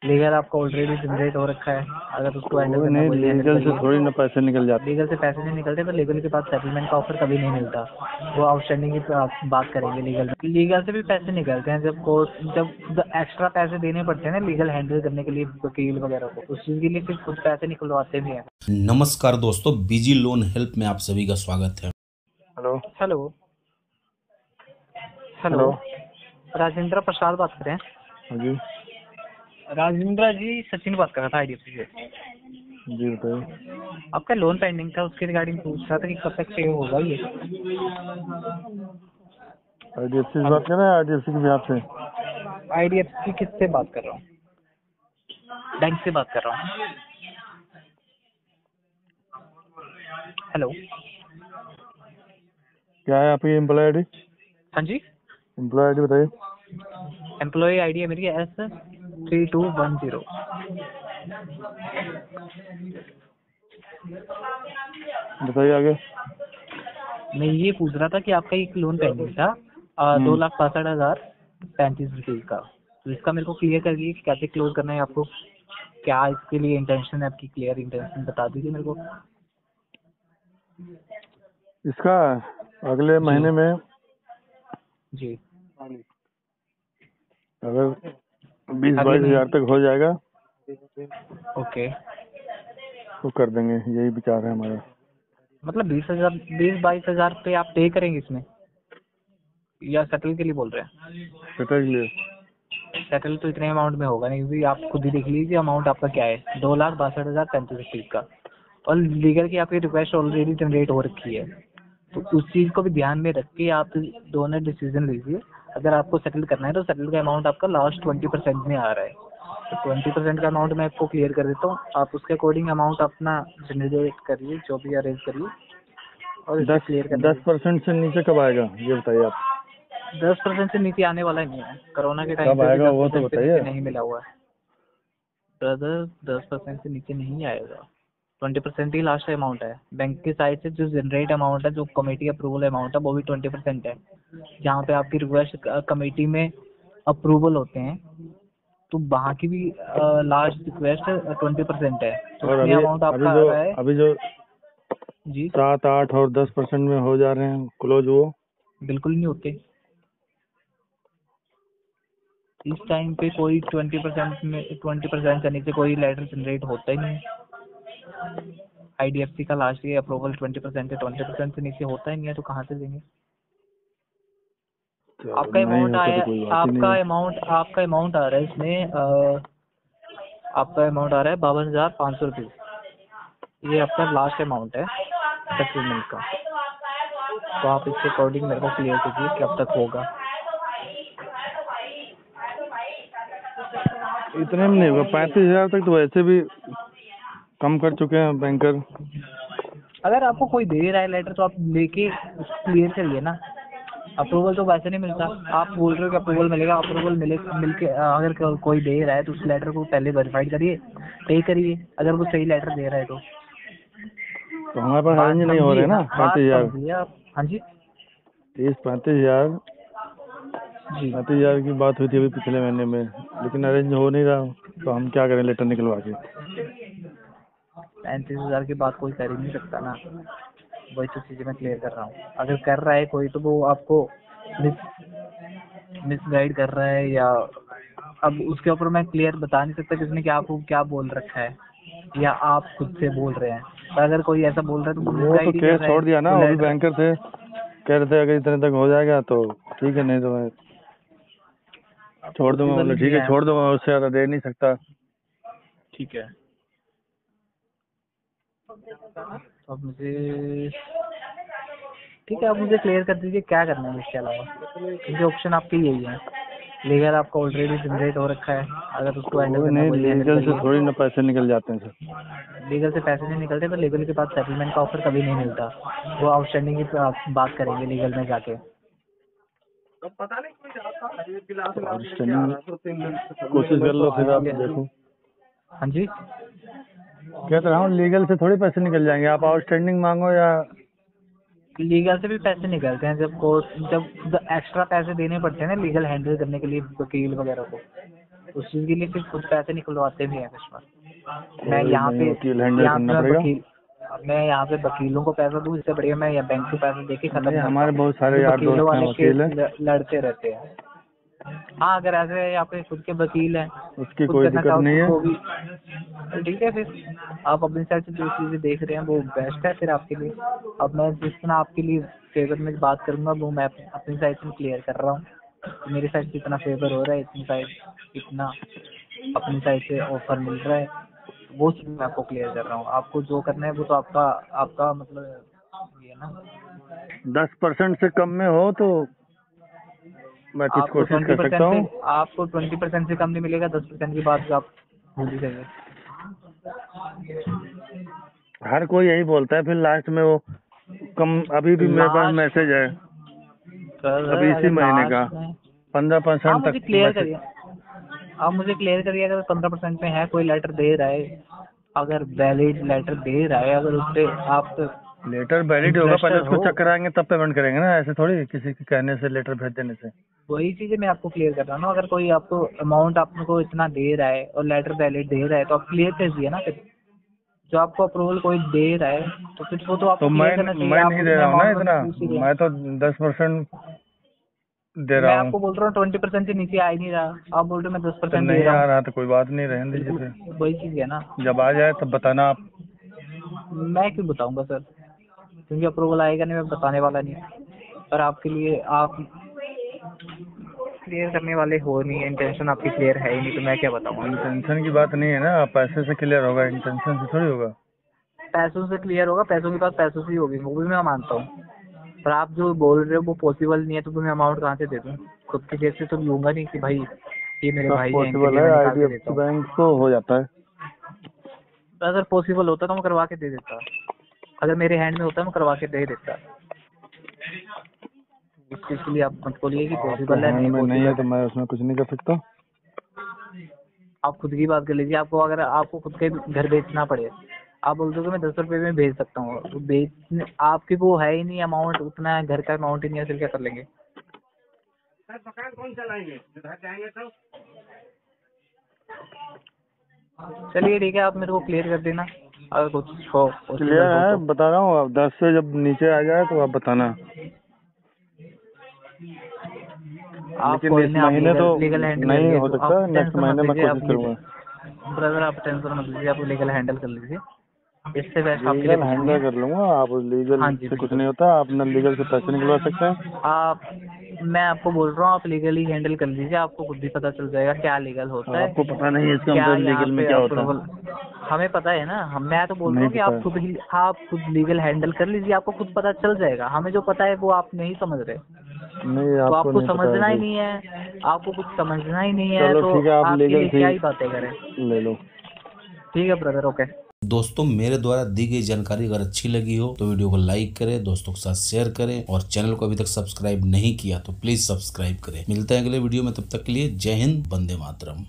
Legal आपका already generate हो रखा है, अगर उसको हैंडल वो करना नहीं, वही हैंडल लीगल से करिए। थोड़ी ना पैसे निकल जाते। लीगल से पैसे नहीं निकलते, पर लीगल के पास सेटलमेंट का ऑफर कभी नहीं मिलता। वो आउटस्टैंडिंग की बात करेंगे लीगल में। लीगल से भी पैसे निकलते हैं जब कोर्ट, जब एक्स्ट्रा पैसे देने पड़ते हैं ना लीगल हैंडल करने के लिए वकील वगैरह को, उस चीज के लिए फिर कुछ पैसे निकलवाते भी हैं। नमस्कार दोस्तों, बीजी लोन हेल्प में आप सभी का स्वागत है। Hello hello hello, hello. Rajendra Prasad बात कर रहे हैं? हाँ जी राजेंद्र जी, सचिन बात कर रहा था IDFC से। जी, बताइए। आपका लोन पेंडिंग था, उसके रिगार्डिंग पूछ रहा था कि कब तक पे होगा ये। IDFC से हेलो, बात कर रहे हैं? IDFC के बिहाफ से? IDFC किससे बात कर रहा हूँ? बैंक से बात कर रहा हूँ। हेलो, क्या है आपकी एम्प्लॉय आईडी? हाँ जी, एम्प्लॉय आईडी बताइए। एम्प्लॉय आईडी है मेरी S3210। बताइए आगे। मैं ये पूछ रहा था कि आपका एक लोन पेंडिंग था 2,62,035 का, तो इसका मेरे को क्लियर करिए कि कैसे क्लोज करना है आपको, क्या इसके लिए इंटेंशन है आपकी, क्लियर इंटेंशन बता दीजिए मेरे को। इसका अगले जी महीने में जी, अगर 20-22 अगले हजार महीने, तक हो जाएगा ओके। तो कर देंगे, यही विचार है हमारा। मतलब 20,000 20-22 हजार पे आप पे करेंगे इसमें, या सेटल के लिए बोल रहे हैं? सेटल के लिए। सेटल तो इतने अमाउंट में होगा नहीं, क्योंकि आप खुद ही देख लीजिए अमाउंट आपका क्या है, 2,62,035 का, और लीगल की आपकी रिक्वेस्ट ऑलरेडी जनरेट हो रखी है। तो उस चीज को भी ध्यान में रख के आप दोनों डिसीजन लीजिए। अगर आपको सेटल करना है तो सेटल का अमाउंट आपका लास्ट 20% में आ रहा है, तो 20% का अमाउंट मैं आपको क्लियर कर देता हूँ। आप उसके अकॉर्डिंग अमाउंट अपना जनरेट करिए, जो भी अरेंज करिए, और इसे दस क्लियर करने दस दीजिए। परसेंट से नीचे कब आएगा ये बताइए आप। 10% से नीचे आने वाला ही नहीं है, कोरोना के टाइम कब पे भी आएगा दस वो तो परसेंट से नीचे बताइए। नहीं मिला हुआ है ब्रदर। 10% से नीचे नहीं आएगा, 20% ही लास्ट अमाउंट है। बैंक की साइड से जो जनरेट अमाउंट है, जो कमेटी अप्रूवल अमाउंट है, वो भी 20% है। जहाँ पे आपकी रिक्वेस्ट कमेटी में अप्रूवल होते हैं, तो वहाँ की भी लास्ट रिक्वेस्ट 20% है, तो और उसमें अभी अमाउंट अभी आपका आ जो रहा है। अभी जो जी, 7, 8 और 10% में हो जा रहे हैं क्लोज, वो बिल्कुल नहीं होते। इस टाइम पे कोई 20% में, 20% से नीचे कोई लेटर जनरेट होता ही नहीं है। IDFC का लास्ट ईयर अप्रूवल 20% है, 20% से नीचे होता ही नहीं है, तो कहाँ से देंगे? चलो, आपका नहीं अमाउंट होता आया, तो कोई बात ही नहीं है। आपका अमाउंट आ रहा है इसमें, आपका अमाउंट आ रहा है 52,500 रुपये। ये आपका लास्ट अमाउंट है सेटलमेंट का, तो आप इसके अकॉर्डिंग मेरे को क्लियर कीजिए कब तक होगा। इतने में नहीं होगा, 35 हजार तक तो वैसे भी कम कर चुके हैं बैंकर। अगर आपको कोई दे रहा है लेटर, तो आप लेके क्लियर करिए ना। अप्रूवल तो वैसे नहीं मिलता। आप बोल रहे हो कि अप्रूवल मिलेगा, अप्रूवल मिलके अगर कोई दे रहा है तो उस लेटर को पहले वेरीफाइड करिए, पे करिए, अगर वो सही लेटर दे रहा है तो। तो हमारे पास बात अरेंज नहीं हो रहे समझिए ना ना, बात 35 हजार। समझिए आप। हाँ जी 30-35 हजार जी, 35 हजार की बात हुई थी अभी पिछले महीने में, लेकिन अरेंज हो नहीं रहा। तो हम क्या करें लेटर निकलवा के। 35,000 की बात कोई कर ही नहीं सकता ना। वही तो चीज़ें मैं क्लियर कर रहा हूँ। अगर कर रहा है कोई, तो वो आपको मिसगाइड कर रहा है, या अब उसके ऊपर मैं क्लियर बता नहीं सकता किसने क्या आपको क्या बोल रखा है, या आप खुद से बोल रहे हैं। पर अगर कोई ऐसा बोल रहा है तो वो वो तो मिसगाइड ही कर केस रहा है। छोड़ दिया ना, वो वो भी लेटर, बैंकर थे, कह रहे थे अगर इतने तक हो जाएगा तो ठीक है, नहीं तो मैं छोड़ दूंगा। पॉसिबल बोले ही नहीं ठीक है है। छोड़ दूंगा, उससे ज्यादा दे नहीं सकता। ठीक है, तो अब मुझे, ठीक है, आप मुझे क्लियर कर दीजिए क्या करना है इसके अलावा, क्योंकि ऑप्शन आपके यही है। लीगल आपका ऑलरेडी जनरेट हो रखा है, अगर उसको हैंडल वो करना नहीं, वही हैंडल लीगल से करिए। थोड़ी ना पैसे निकल जाते हैं सर। लीगल से पैसे नहीं निकलते, पर लीगल के पास सेटलमेंट का ऑफर कभी नहीं मिलता। वो आउटस्टैंडिंग की बात करेंगे लीगल में जाके। आउटस्टैंडिंग कोशिश कर लो, फिर आप देखो। हाँ जी, कह तो रहा हूँ लीगल से थोड़ी पैसे निकल जाएंगे, आप आउटस्टैंडिंग मांगो या। लीगल से भी पैसे निकलते हैं जब कोर्ट, जब एक्स्ट्रा पैसे देने पड़ते हैं ना लीगल हैंडल करने के लिए वकील वगैरह को, उस चीज़ के लिए फिर खुद पैसे निकलवाते भी हैं कस्टमर। मैं कोई यहाँ नहीं, पे वकील हैंडल करना पड़ेगा। मैं यहाँ पे वकीलों को पैसा दूँ, इससे बढ़िया मैं या बैंक को पैसा दे के खत्म नहीं, करता हमारे हूँ। बहुत सारे यार वकीलों दोस्त हैं वाले वकील केस हैं, लड़ते रहते हैं। हाँ, अगर ऐसे यहाँ पे खुद के वकील हैं, उसकी खुद कोई करना दिक्कत चाहो नहीं तो है। वो भी तो ठीक है। फिर आप अपनी साइड से जो चीज़ें देख रहे हैं वो बेस्ट है फिर आपके लिए। अब मैं जितना आपके लिए फेवर में बात करूँगा वो मैं अपनी साइड से क्लियर कर रहा हूँ। तो मेरी साइड से इतना फेवर हो रहा है, इतना अपनी साइड से ऑफर मिल रहा है, वो चीज़ मैं आपको क्लियर कर रहा हूँ। आपको जो करना है वो तो आपका मतलब ये ना 10% से कम में हो तो मैं कुछ आपको कोशिश कर सकता हूँ। आपको 20% से कम नहीं मिलेगा। 10% की बात आप भूल ही जाइए। हर कोई यही बोलता है, फिर लास्ट में वो कम। अभी भी मेरे पास लास्ट मैसेज है सर, अभी इसी अगर महीने का लास्ट में 15% आप मुझे तक क्लियर मैसेज। करिए। आप मुझे क्लियर करिए, अगर 15% में है, कोई लेटर दे रहा है, अगर वैलिड लेटर दे रहा है, अगर उस पर आप लेटर वैलिड होगा, पहले इंटरेस्टेड उसको हो, चेक कराएंगे तब पेमेंट करेंगे ना, ऐसे थोड़ी किसी के कहने से लेटर भेज देने से। वही चीज़ें मैं आपको क्लियर कर रहा हूँ ना। अगर कोई आपको अमाउंट आपको इतना दे रहा है और लेटर वैलिड दे रहा है तो आप क्लियर कर दिए ना। फिर जो आपको अप्रूवल कोई दे रहा है तो फिर वो तो तो आपको क्लियर करना चाहिए। मैं आप नहीं दे उतने रहा हूँ ना अमाउंट इतना, में पूछ ही रहे हैं। मैं तो 10% दे मैं रहा हूँ। आपको बोल रहा हूँ 20% से नीचे आ ही नहीं रहा, आप बोल रहे हो मैं तो 10% दे नहीं रहा आ हूँ। रहा तो कोई बात नहीं, रहने दीजिए फिर। वही चीज़ है ना। जब आ जाए तब बताना आप। मैं क्यों बताऊंगा सर, क्योंकि अप्रूवल आएगा नहीं, मैं बताने वाला नहीं। पर आपके लिए आप क्लियर करने वाले हो नहीं, इंटेंशन आपकी क्लियर है ही नहीं, तो मैं क्या बताऊंगा। इंटेंशन की बात नहीं है ना, पैसे से क्लियर होगा, इंटेंशन से थोड़ी होगा। पैसों से क्लियर होगा, पैसों की बात पैसों से ही होगी, वो भी मैं मानता हूँ। पर आप जो बोल रहे हो वो पॉसिबल नहीं है, तो मैं अमाउंट कहाँ से दे दूँ? खुद के जेब से तो लूंगा नहीं कि भाई ये मेरे सब भाई हैं, इनके पॉसिबल लिए है, मैं निकाल के देता IDFC हूँ। बैंक तो हो जाता है। तो अगर पॉसिबल होता तो मैं करवा के दे देता। अगर मेरे हैंड में होता मैं करवा के दे देता। इस चीज़ के लिए आप मत बोलिए कि आपके पॉसिबल है, हैंड नहीं में नहीं है पॉसिबल तो है। मैं उसमें कुछ नहीं कर सकता। आप खुद की बात कर लीजिए। आपको अगर आपको खुद के घर बेचना पड़े, आप बोल दो कि मैं 10 रुपये में भेज सकता हूँ, तो बेचने आपके वो है ही नहीं अमाउंट, उतना है, घर का अमाउंट ही नहीं है, फिर क्या कर लेंगे? चलिए ठीक है, आप मेरे को क्लियर कर देना अगर कुछ हो क्लियर पॉसिबल हो है, तो। बता रहा हूँ। अब 10 से जब नीचे आ जाए तो आप बताना। आप लेकिन कोई इस नहीं, आप महीने तो लीगल हैंडल नहीं करिए, हो तो सकता, आप नेक्स्ट टेंशन मत महीने मैं लीजिए। आप कोशिश करूंगा। ब्रदर आप टेंशन मत लीजिए, आप लीगल हैंडल कर लीजिए, इससे बेस्ट आपके लिए लीगल कुछ नहीं हैंडल है। कर लूंगा, आप लीगल हाँ जी से कुछ बिल्कुल। नहीं होता, आप न लीगल से पैसे निकलवा सकते हैं। आप मैं आपको बोल रहा हूँ आप लीगली हैंडल कर लीजिए, आपको खुद भी पता चल जाएगा क्या लीगल होता है, आपको पता नहीं है इसका क्या मतलब यहाँ लीगल में पे क्या होता है? अप्रूवल। हमें पता है ना, मैं तो बोल रहा नहीं हूँ कि पता आप खुद लीगल हैंडल कर लीजिए, आपको खुद पता चल जाएगा। हमें जो पता है वो आप नहीं समझ रहे, है। नहीं, तो आपको आपको नहीं पता है समझना ही भाई। नहीं है, आपको कुछ समझना ही नहीं है, चलो तो ठीक है, आप आपके लीगल लिए से क्या ही बातें करें। ले लो। ठीक है ब्रदर, ओके। दोस्तों, मेरे द्वारा दी गई जानकारी अगर अच्छी लगी हो तो वीडियो को लाइक करें, दोस्तों के साथ शेयर करें, और चैनल को अभी तक सब्सक्राइब नहीं किया तो प्लीज सब्सक्राइब करें। मिलते हैं अगले वीडियो में, तब तक के लिए जय हिंद, वंदे मातरम।